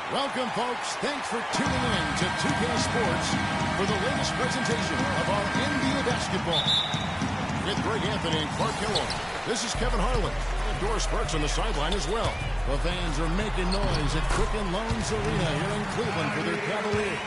Welcome, folks. Thanks for tuning in to 2K Sports for the latest presentation of our NBA basketball. With Greg Anthony and Clark Hill, this is Kevin Harlan. And Doris Burks on the sideline as well. The fans are making noise at Quicken Loans Arena here in Cleveland for their Cavaliers.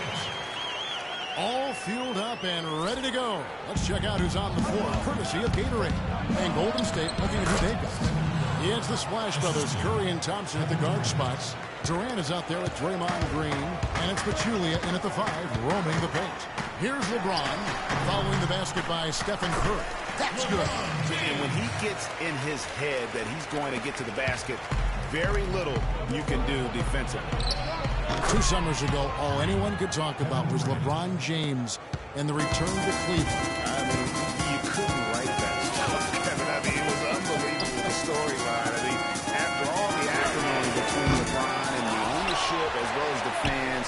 All fueled up and ready to go. Let's check out who's on the floor, courtesy of Gatorade. And Golden State looking at who they've got. It's the Splash Brothers, Curry and Thompson at the guard spots. Durant is out there at Draymond Green. And it's Pachulia in at the 5, roaming the paint. Here's LeBron, following the basket by Stephen Curry. That's good. And when he gets in his head that he's going to get to the basket, very little you can do defensively. 2 summers ago, all anyone could talk about was LeBron James and the return to Cleveland. I mean, you couldn't write that stuff, Kevin. I mean, it was unbelievable, the storyline. I mean, after all the acrimony between LeBron and the ownership as well as the fans,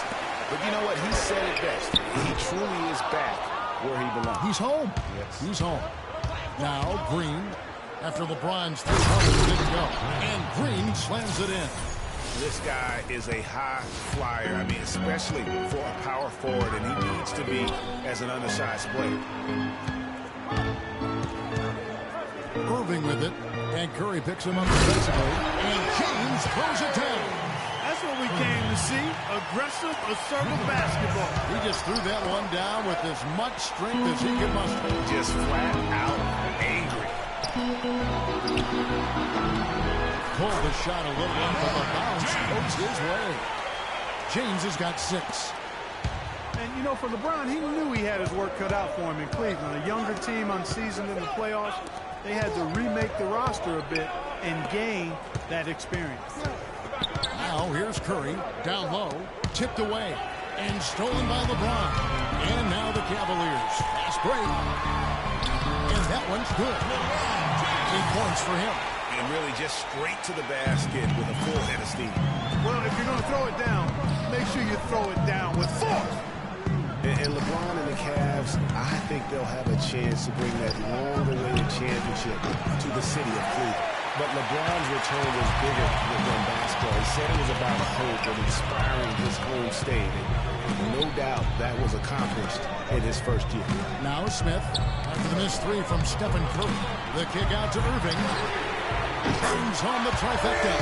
but you know what? He said it best. He truly is back where he belongs. He's home. Yes. He's home. Now, Green, after LeBron's 3-pointer didn't go. And Green slams it in. This guy is a high flyer, I mean, especially for a power forward, and he needs to be as an undersized player. Irving with it, and Curry picks him up defensively, and James throws it down. That's what we came to see, aggressive, assertive basketball. He just threw that one down with as much strength as he could muster. Just flat out angry. Pulled the shot a little in, but the bounce goes his way. James has got 6. And, you know, for LeBron, he knew he had his work cut out for him in Cleveland. A younger team unseasoned in the playoffs. They had to remake the roster a bit and gain that experience. Now, here's Curry, down low, tipped away, and stolen by LeBron. And now the Cavaliers. Fast break. And that one's good. 8 points for him. And really just straight to the basket with a full head of steam. Well, if you're going to throw it down, make sure you throw it down with force. And LeBron and the Cavs, I think they'll have a chance to bring that long-awaited championship to the city of Cleveland. But LeBron's return was bigger than basketball. He said it was about hope and inspiring his home state. And no doubt that was accomplished in his first year. Now Smith, after the missed 3 from Stephen Curry. The kick out to Irving. Brings home the trifecta.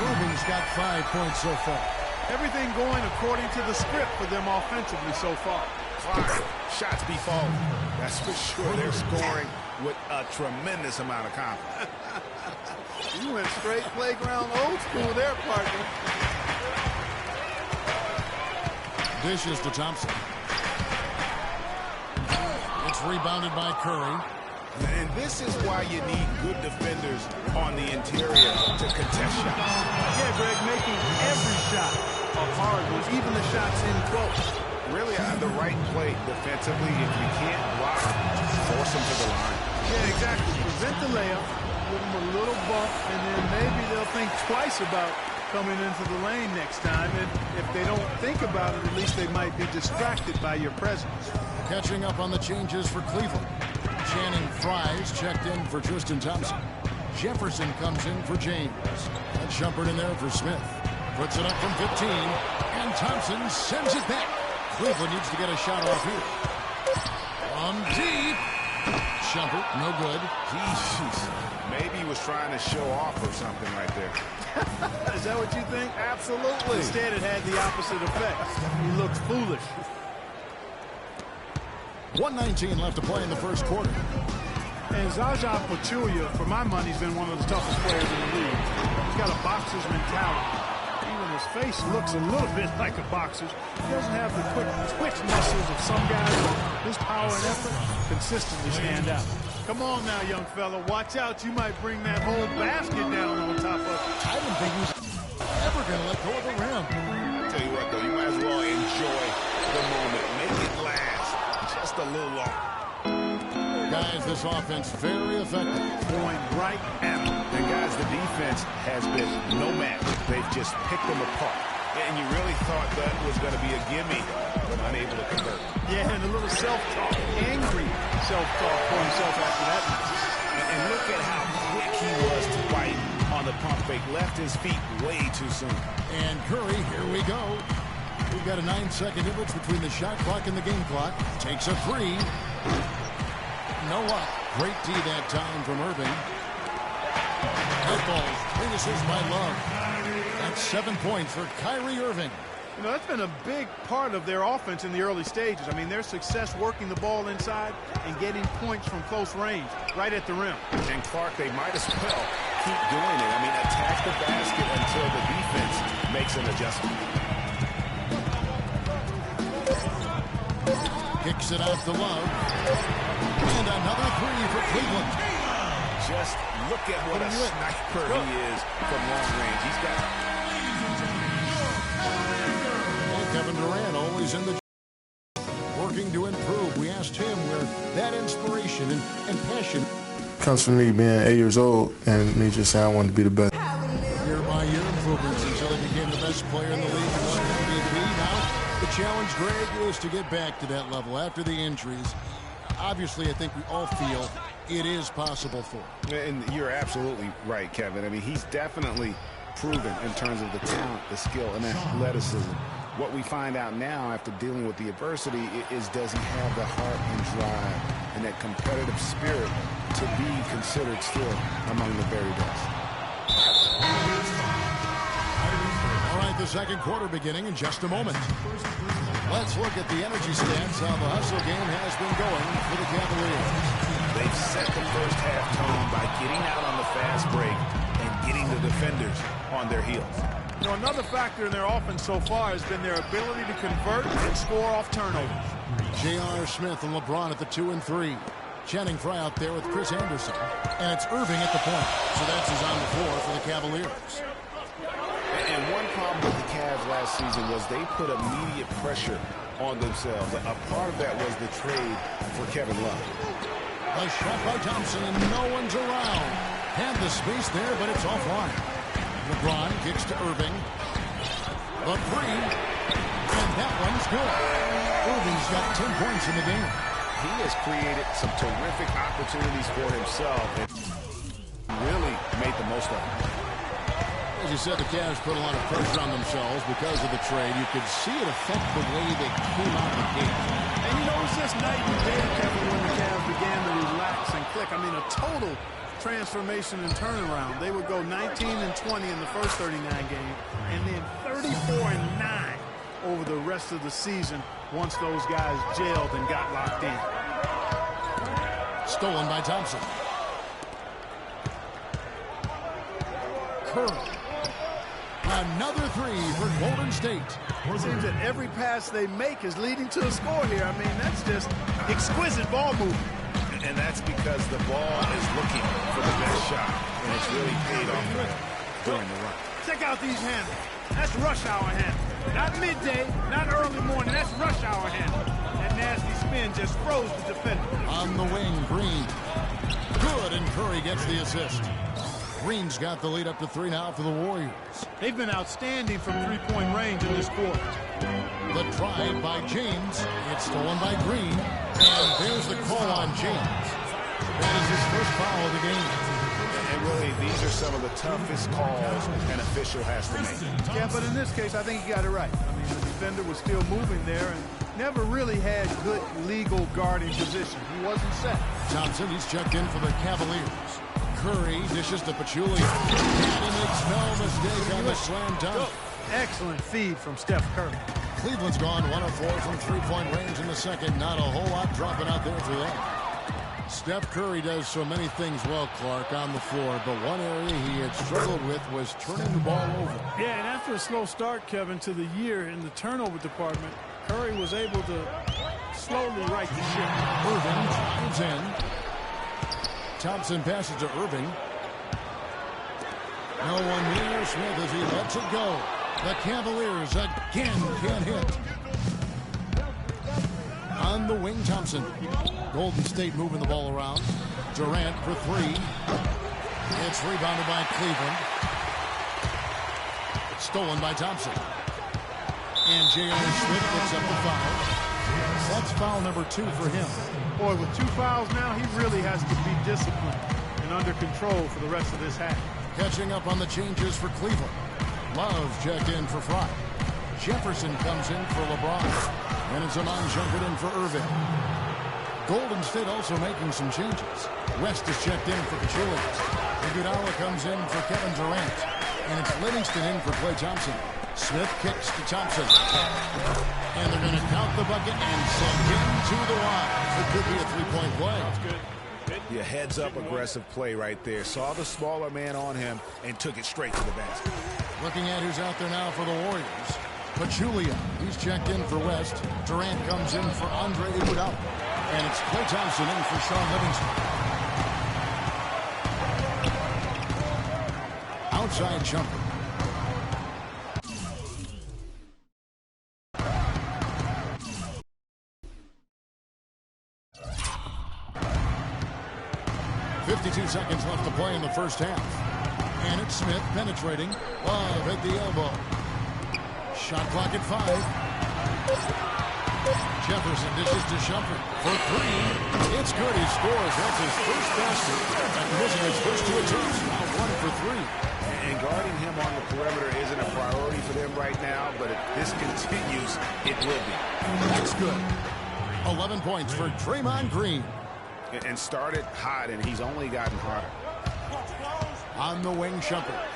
Irving's got 5 points so far. Everything going according to the script for them offensively so far. Fine. Shots be falling. That's for sure. They're scoring with a tremendous amount of confidence. You went straight playground old school there, partner. Dishes to Thompson. It's rebounded by Curry. And this is why you need good defenders on the interior to contest shots. Yeah, Greg, making every shot a hard one, even the shots in close. Really, the right play defensively. If you can't block, force them to the line. Yeah, exactly. Prevent the layup, give them a little bump, and then maybe they'll think twice about coming into the lane next time. And if they don't think about it, at least they might be distracted by your presence. Catching up on the changes for Cleveland. Channing Fries checked in for Tristan Thompson. Jefferson comes in for James. And Shumpert in there for Smith. Puts it up from 15. And Thompson sends it back. Cleveland needs to get a shot off here. From deep. Shumpert, no good. Jeez. Maybe he was trying to show off or something right there. Is that what you think? Absolutely. Instead, it had the opposite effect. He looked foolish. 1:19 left to play in the first quarter. And Zaza Pachulia, for my money, has been one of the toughest players in the league. He's got a boxer's mentality. Even his face looks a little bit like a boxer's. He doesn't have the quick twitch muscles of some guys, but his power and effort consistently stand out. Come on now, young fella. Watch out. You might bring that whole basket down on top of it. I didn't think he was ever going to let go of the rim. I tell you what, though, you might as well enjoy the moment. Make it last just a little longer. Guys, this offense very effective. Going right at him. And guys, the defense has been no match. They've just picked them apart. And you really thought that was going to be a gimme, but unable to convert. Yeah, and a little self-talk, angry self-talk for himself after that. And look at how quick he was to bite on on the pump fake. Left his feet way too soon. And Curry, here we go. We've got a 9-second difference between the shot clock and the game clock. Takes a three. No luck. Great D that time from Irving. That ball. Great assist by Love. That's 7 points for Kyrie Irving. You know, that's been a big part of their offense in the early stages. I mean, their success working the ball inside and getting points from close range, right at the rim. And Clark, they might as well keep doing it. I mean, attack the basket until the defense makes an adjustment. Kicks it out to Love. And another three for Cleveland. Just look at what a sniper he is from long range. He's got... Kevin Durant always in the working to improve. We asked him where that inspiration and passion comes from me being 8 years old and me just saying I wanted to be the best. Year by year improvements until he became the best player in the league and won MVP. Now the challenge, Greg, is to get back to that level after the injuries. Obviously, I think we all feel it is possible for him. And you're absolutely right, Kevin. I mean, he's definitely proven in terms of the talent, the skill, and athleticism. What we find out now after dealing with the adversity is does he have the heart and drive and that competitive spirit to be considered still among the very best. All right, the second quarter beginning in just a moment. Let's look at the energy stats, how the hustle game has been going for the Cavaliers. They've set the first half tone by getting out on the fast break and getting the defenders on their heels. You know, another factor in their offense so far has been their ability to convert and score off turnovers. J.R. Smith and LeBron at the 2 and 3. Channing Frye out there with Chris Anderson. And it's Irving at the point. So that's his on the floor for the Cavaliers. And one problem with the Cavs last season was they put immediate pressure on themselves. A part of that was the trade for Kevin Love. A shot by Thompson and no one's around. Had the space there, but it's offline. LeBron kicks to Irving. The three. And that one's good. Irving's got 10 points in the game. He has created some terrific opportunities for himself and really made the most of it. As you said, the Cavs put a lot of pressure on themselves because of the trade. You could see it affect the way they came out the gate. And you know, it's just night and day, Kevin, when the Cavs began to relax and click. I mean, a total transformation and turnaround. They would go 19 and 20 in the first 39 games, and then 34 and 9 over the rest of the season once those guys gelled and got locked in. Stolen by Thompson. Curry. Another three for Golden State. It seems that every pass they make is leading to a score here. I mean, that's just exquisite ball movement. And that's because the ball is looking for the best shot, and it's really paid off during the run. Check out these handles. That's rush hour handle. Not midday, not early morning. That's rush hour handle. That nasty spin just froze the defender. On the wing, Green. Good, and Curry gets the assist. Green's got the lead up to 3 now for the Warriors. They've been outstanding from three-point range in this quarter. The drive by James. It's stolen by Green. And there's the call on James. That is his first foul of the game. And really, these are some of the toughest calls an official has to make. Yeah, but in this case, I think he got it right. I mean, the defender was still moving there and never really had good legal guarding position. He wasn't set. Thompson, he's checked in for the Cavaliers. Curry dishes to Pachulia. And he makes no mistake on the slam dunk. Excellent feed from Steph Curry. Cleveland's gone 1 of 4 from three-point range in the second. Not a whole lot dropping out there for them. Steph Curry does so many things well, Clark, on the floor, but one area he had struggled with was turning the ball over. Yeah, and after a slow start, Kevin, to the year in the turnover department, Curry was able to slowly right the ship. Irving drives in. Thompson passes to Irving. No one near Smith as he lets it go. The Cavaliers again can't hit. On the wing, Thompson. Golden State moving the ball around. Durant for three. It's rebounded by Cleveland. Stolen by Thompson. And J.R. Smith picks up the foul. That's foul number 2 for him. Boy, with 2 fouls now, he really has to be disciplined and under control for the rest of this half. Catching up on the changes for Cleveland. Love checked in for Fry. Jefferson comes in for LeBron. And it's Amon Shumpert in for Irvin. Golden State also making some changes. West is checked in for Pachulia. Iguodala comes in for Kevin Durant. And it's Livingston in for Klay Thompson. Smith kicks to Thompson. And they're going to count the bucket and send him to the line. It could be a three-point play. That's good. Yeah, heads-up aggressive play right there. Saw the smaller man on him and took it straight to the basket. Looking at who's out there now for the Warriors. Pachulia, he's checked in for West. Durant comes in for Andre Iguodala. And it's Klay Thompson in for Sean Livingston. Outside jumper. Seconds left to play in the first half. And it's Smith penetrating. Love at the elbow. Shot clock at 5. Jefferson dishes to Shumpert for 3. It's good. He scores. That's his first basket. After missing his first 2 attempts. Now 1 for 3. And guarding him on the perimeter isn't a priority for them right now, but if this continues, it will be. That's good. 11 points for Draymond Green. And started hot, and he's only gotten hotter. On the wing, Shumpert.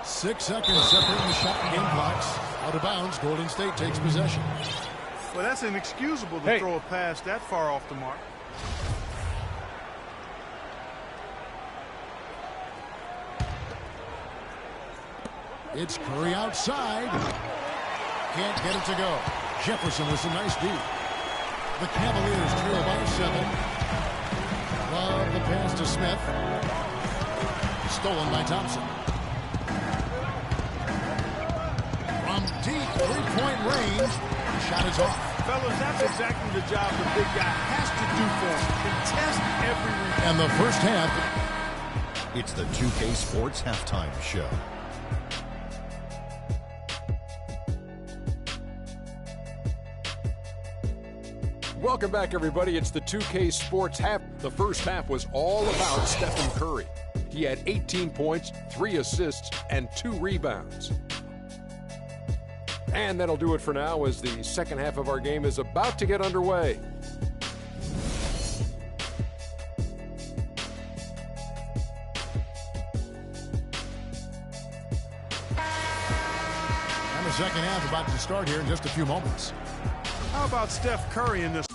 6 seconds separating the shot and game clocks. Out of bounds, Golden State takes possession. Well, that's inexcusable to throw a pass that far off the mark. It's Curry outside. Can't get it to go. Jefferson with some nice D. The Cavaliers trail by 7. Love the pass to Smith. Stolen by Thompson. From deep three-point range. The shot is off. Fellas, that's exactly the job the big guy has to do for him. Contest every rebound. And the first half. It's the 2K Sports Halftime Show. Welcome back, everybody. It's the 2K Sports Half. The first half was all about Stephen Curry. He had 18 points, 3 assists, and 2 rebounds. And that'll do it for now as the second half of our game is about to get underway. And the second half about to start here in just a few moments. How about Steph Curry in this?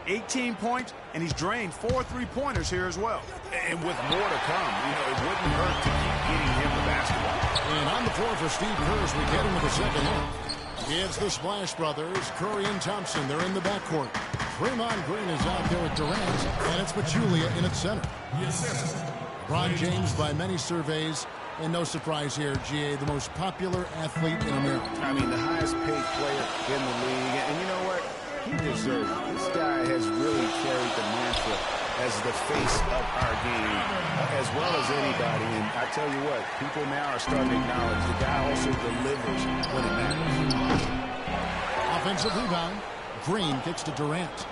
18 points, and he's drained 4 3-pointers here as well. And with more to come, it wouldn't hurt to keep getting him the basketball. And on the floor for Steve Kerr as we get into the second half. It's the Splash Brothers, Curry and Thompson. They're in the backcourt. Draymond Green is out there with Durant, and it's Pachulia in its center. LeBron James, by many surveys, and no surprise here, GA, the most popular athlete in America. I mean, the highest paid player in the league. And you know what? He deserves it. This guy has really carried the mantra as the face of our game, as well as anybody. And I tell you what, people now are starting to acknowledge the guy also delivers when it matters. Offensive rebound. Green kicks to Durant.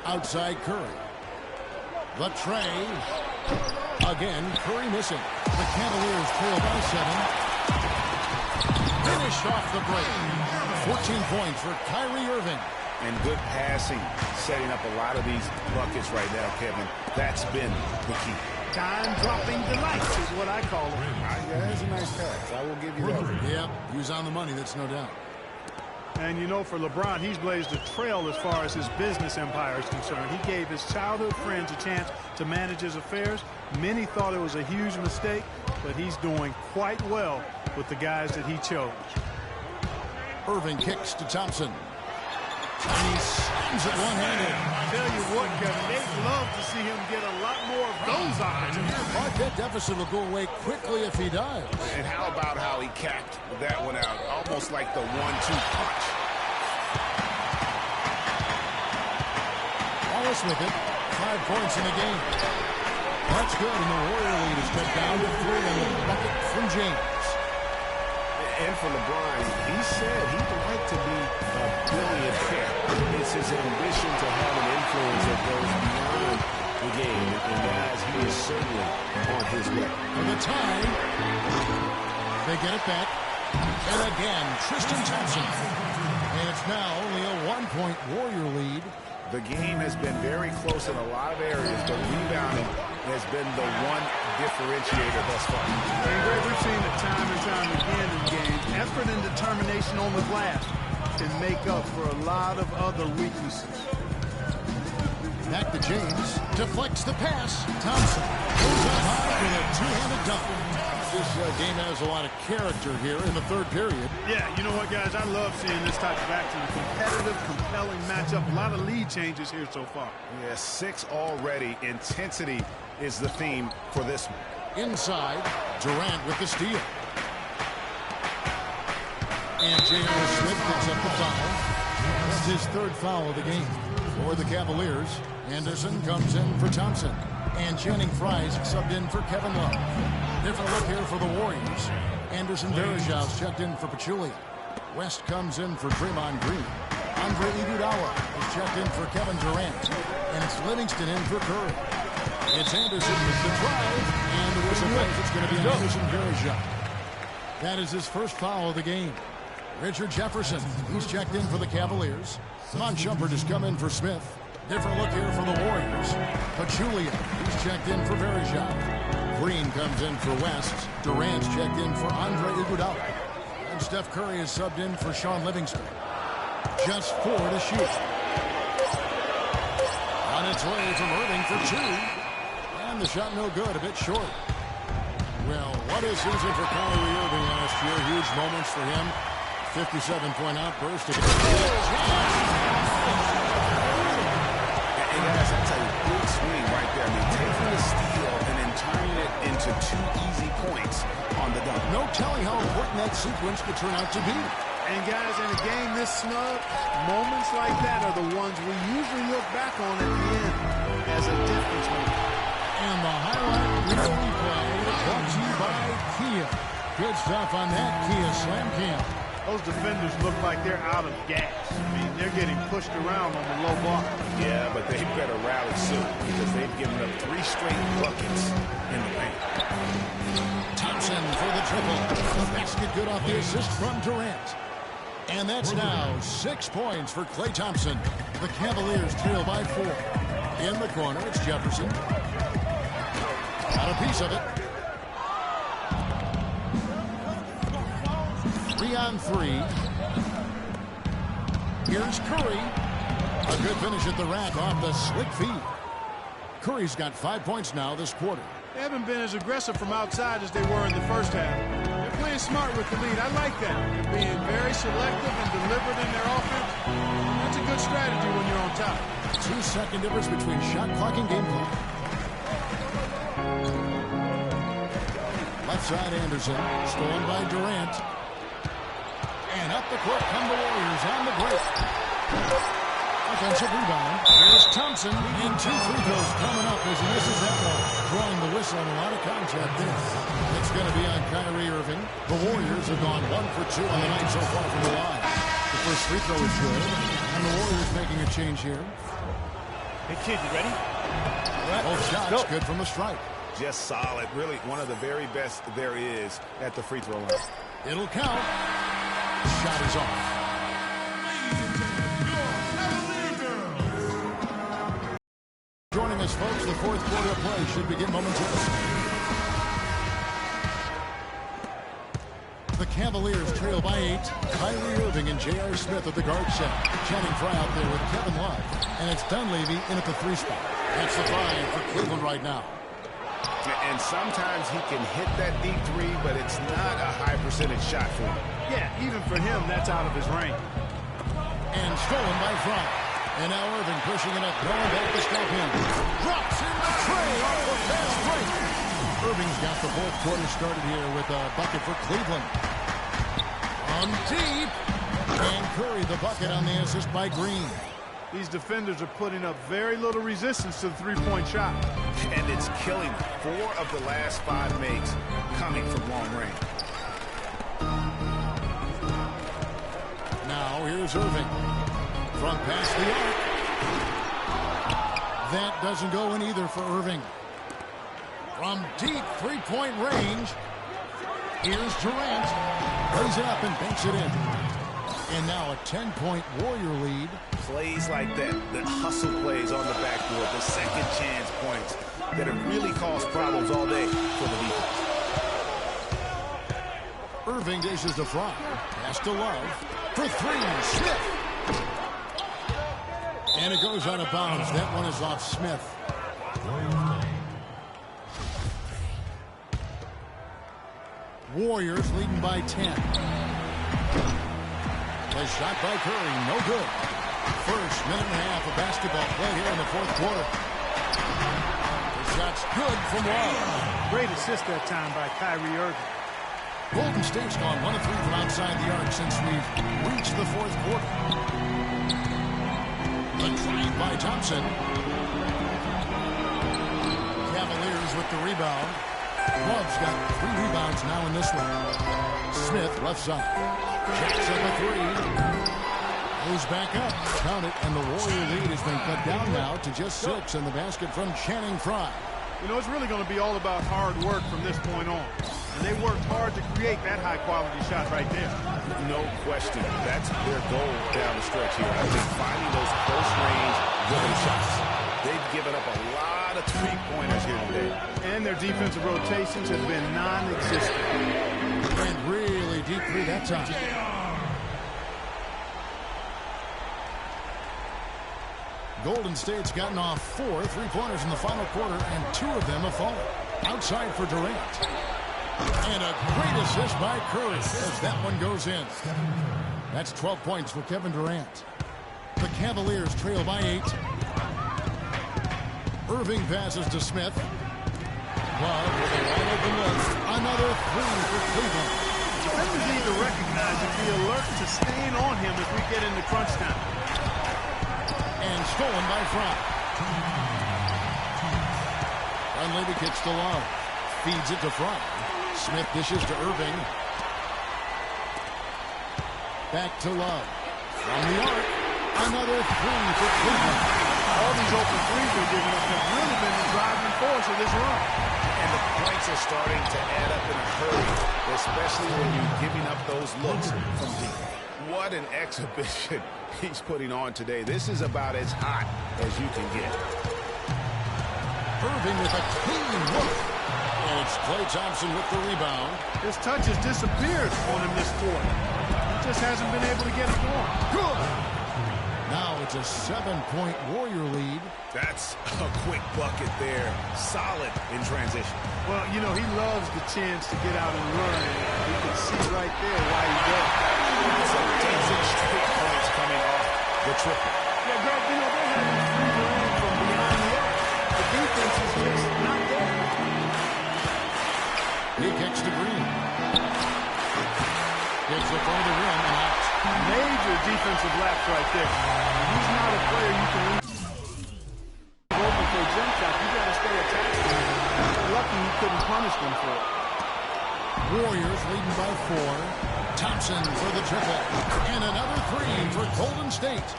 Outside Curry. The tray. Again, Curry missing. The Cavaliers trail by 7. Finished off the break. 14 points for Kyrie Irving. And good passing, setting up a lot of these buckets right now, Kevin. That's been the key. Time-dropping delights is what I call it. Yeah, that's a nice pass. I will give you that. Yep, he was on the money, that's no doubt. And for LeBron, he's blazed a trail as far as his business empire is concerned. He gave his childhood friends a chance to manage his affairs. Many thought it was a huge mistake, but he's doing quite well with the guys that he chose. Irving kicks to Thompson. And he slams it one-handed. Tell you what, Kevin, they'd love to see him get a lot more of those opportunities. But that deficit will go away quickly if he does. And how about how he capped that one out? Almost like the 1-2 punch. Wallace with it. 5 points in the game. That's good, and the Warrior lead is cut down to 3 in the bucket from James. And for LeBron, he said he'd like to be a billionaire. It's his ambition to have an influence that goes beyond the game. And guys, he is certainly on his way. For the tie, they get it back. And again, Tristan Thompson. And it's now only a 1-point Warrior lead. The game has been very close in a lot of areas, but rebounding has been the one differentiator thus far. And Greg, we've seen it time and time again in games. Effort and determination on the glass can make up for a lot of other weaknesses. Back to James. Deflects the pass. Thompson goes up high with a two-handed dunk. This game has a lot of character here in the third period. Yeah, you know what, guys? I love seeing this type of action. A competitive, compelling matchup. A lot of lead changes here so far. Yeah, 6 already. Intensity is the theme for this one. Inside, Durant with the steal. And J.R. Smith picks up the foul. That's his 3rd foul of the game. For the Cavaliers, Anderson comes in for Thompson. And Channing Frye's subbed in for Kevin Love. Different look here for the Warriors. Anderson Varejão's checked in for Pachulia. West comes in for Draymond Green. Andre Iguodala is checked in for Kevin Durant. And it's Livingston in for Curry. It's Anderson with the drive. And the whistle blows. It's going to be Anderson Varejão. That is his 1st foul of the game. Richard Jefferson, he's checked in for the Cavaliers. Mon Shumpert has come in for Smith. Different look here for the Warriors. Pachulia, he's checked in for Varejão. Green comes in for West. Durant's checked in for Andre Iguodala. And Steph Curry is subbed in for Sean Livingston. Just 4 to shoot. On its way from Irving for 2. And the shot no good, a bit short. Well, what a season for Kyrie Irving last year. Huge moments for him. 57-point outburst against the And guys, I tell you, big swing right there. I mean, taking the steal and then turning it into 2 easy points on the dunk. No telling how important that sequence could turn out to be. And guys, in a game this snug, moments like that are the ones we usually look back on at the end as a difference maker. And the highlight replay brought to you by Kia. Good stuff on that Kia Slam Cam. Those defenders look like they're out of gas. I mean, they're getting pushed around on the low block. Yeah, but they better rally soon because they've given up 3 straight buckets in the paint. Thompson for the triple. The basket good off the assist from Durant. And that's now 6 points for Klay Thompson. The Cavaliers trail by 4. In the corner, it's Jefferson. Got a piece of it. 3 on 3. Here's Curry. A good finish at the rack off the slick feed. Curry's got 5 points now this quarter. They haven't been as aggressive from outside as they were in the first half. They're playing smart with the lead. I like that. They're being very selective and deliberate in their offense. That's a good strategy when you're on top. 2-second difference between shot clock and game clock. Left side Anderson, stolen by Durant. And up the court come the Warriors on the break. Offensive rebound. Here's Thompson. And 2 free throws coming up as he misses that one. Drawing the whistle on a lot of contact there. It's going to be on Kyrie Irving. The Warriors have gone 1 for 2 on the night so far from the line. The first free throw is good. And the Warriors making a change here. Hey, kid, you ready? Both shots good from the stripe. Just solid. Really one of the very best there is at the free throw line. It'll count. Shot is off. Joining us, folks, the fourth quarter of play should begin momentarily. The Cavaliers trail by 8. Kyrie Irving and J.R. Smith at the guard set. Channing Frye out there with Kevin Love. And it's Dunleavy in at the 3 spot. That's the 5 for Cleveland right now. And sometimes he can hit that deep 3, but it's not a high percentage shot for him. Yeah, even for him, that's out of his range. And stolen by Frye. And now Irving pushing it up, going back to step in. Drops in the tray off the fast break. Irving's got the fourth quarter started here with a bucket for Cleveland. On deep. And Curry the bucket on the assist by Green. These defenders are putting up very little resistance to the three-point shot. And it's killing them. 4 of the last 5 makes coming from long range. Now here's Irving. Front past the arc. That doesn't go in either for Irving. From deep 3-point range. Here's Durant. Lays it up and banks it in. And now a 10-point Warrior lead. Plays like that, the hustle plays on the backboard, the second chance points that have really caused problems all day for the defense. Irving dishes to Frye. Pass to Love. For 3, Smith. And it goes out of bounds. That one is off Smith. Warriors leading by 10. A shot by Curry, no good. First minute and a half of basketball play here in the fourth quarter. The shot's good from Love. Great assist that time by Kyrie Irving. Golden State's gone 1 of 3 from outside the arc since we've reached the fourth quarter. The drive by Thompson. Cavaliers with the rebound. Love's got 3 rebounds now in this one. Smith left side. Jacks up a 3. Goes back up. Count it. And the Warrior lead has been cut down now to just 6 in the basket from Channing Frye. You know, it's really going to be all about hard work from this point on. And they worked hard to create that high-quality shot right there. No question. That's their goal down the stretch here. I think finding those close-range rhythm shots. They've given up a lot of three-pointers here today. And their defensive rotations have been non-existent. And really deep 3 that time. Golden State's gotten off 4 3-pointers in the final quarter, and 2 of them have fallen. Outside for Durant. And a great assist by Curry as that one goes in. That's 12 points for Kevin Durant. The Cavaliers trail by 8. Irving passes to Smith. Love with a wide open look. Another 3 for Cleveland. Defenders need to recognize and be alert to staying on him if we get into crunch time. And stolen by Frye. Dunleavy kicks to Love. Feeds it to Frye. Smith dishes to Irving. Back to Love. From the arc. Another 3 for Cleveland. All these open threes they're giving up have really been the driving force of this run. And the points are starting to add up in a hurry, especially when you're giving up those looks from deep. What an exhibition he's putting on today. This is about as hot as you can get. Irving with a clean look. And it's Klay Thompson with the rebound. His touch has disappeared on him this quarter. He just hasn't been able to get it going. Good. Now It's a 7-point Warrior lead. That's a quick bucket there. Solid in transition. Well, you know, he loves the chance to get out and run. And you can see right there why he does. So 10 straight points coming off the triple. Yeah, Greg, you know, they're having free reign from behind the arc. The defense is just not there. He kicks to Green. Gets the front of the rim and out. Major defensive lapse right there. He's not a player you can leave open for a jump shot. You got to stay attached. Lucky he couldn't punish them for it. Warriors leading by 4. Thompson for the triple. And another 3 for Golden State.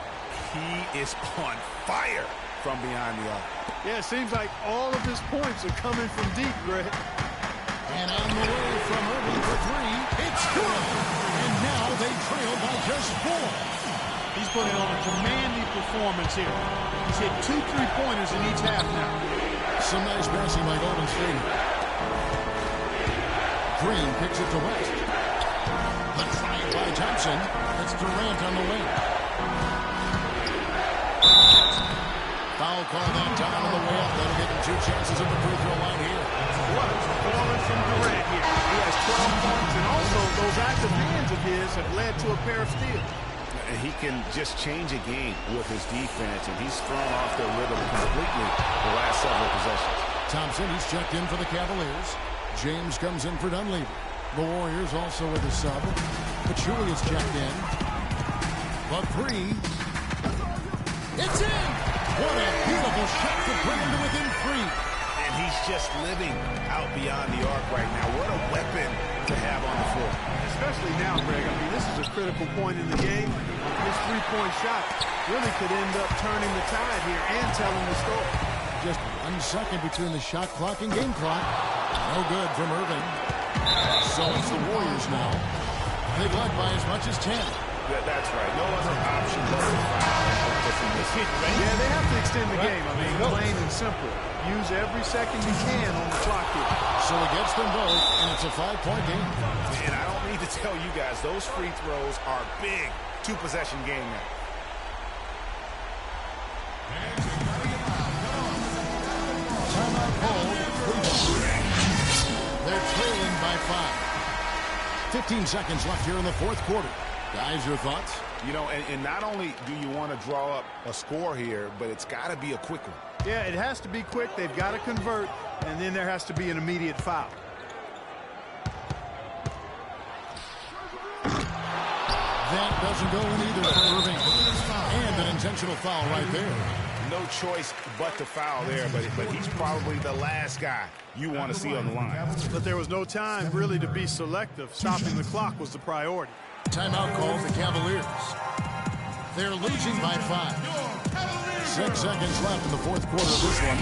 He is on fire from behind the arc. Yeah, it seems like all of his points are coming from deep, Greg. And on the way from Irving for 3. It's good. And now they trail by just 4. He's putting on a commanding performance here. He's hit 2 3-pointers in each half now. Some nice passing by Golden State. Green kicks it to West. The drive by Thompson. It's Durant on the wing. Foul call that time on the way up. That'll give him 2 chances at the free throw line here. What a performance from Durant here. He has 12 points, and also those active hands of his have led to a pair of steals. And he can just change a game with his defense, and he's thrown off their rhythm completely the last several possessions. Thompson, he's checked in for the Cavaliers. James comes in for Dunleavy. The Warriors also with a sub. Pachulia's checked in. The 3. It's in! What a beautiful shot to bring him to within 3. And he's just living out beyond the arc right now. What a weapon to have on the floor. Especially now, Greg. I mean, this is a critical point in the game. This 3-point shot really could end up turning the tide here and telling the story. Just 1 second between the shot clock and game clock. No good from Irving. So it's the Warriors now. They've led by as much as 10. That's right. No other option but to foul. Yeah, they have to extend the game. I mean, plain and simple. Use every second you can on the clock here. So he gets them both, and it's a 5-point game. And I don't need to tell you guys, those free throws are big. 2-possession game now. Timeout called. They're trailing by 5. 15 seconds left here in the 4th quarter. Guys, your thoughts? You know, and not only do you want to draw up a score here, but it's got to be a quick one. Yeah, it has to be quick. They've got to convert, and then there has to be an immediate foul. That doesn't go in either for Irving. And an intentional foul right there. No choice but to foul there, but he's probably the last guy you want to see on the line. But there was no time really to be selective. Stopping the clock was the priority. Timeout called the Cavaliers. They're losing by 5. 6 seconds left in the 4th quarter of this one.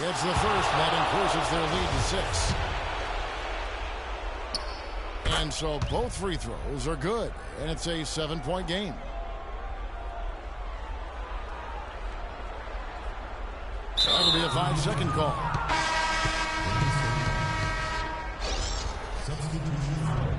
It's the first that increases their lead to 6. And so both free throws are good, and it's a 7-point game. That'll be a 5-second call. Substitution.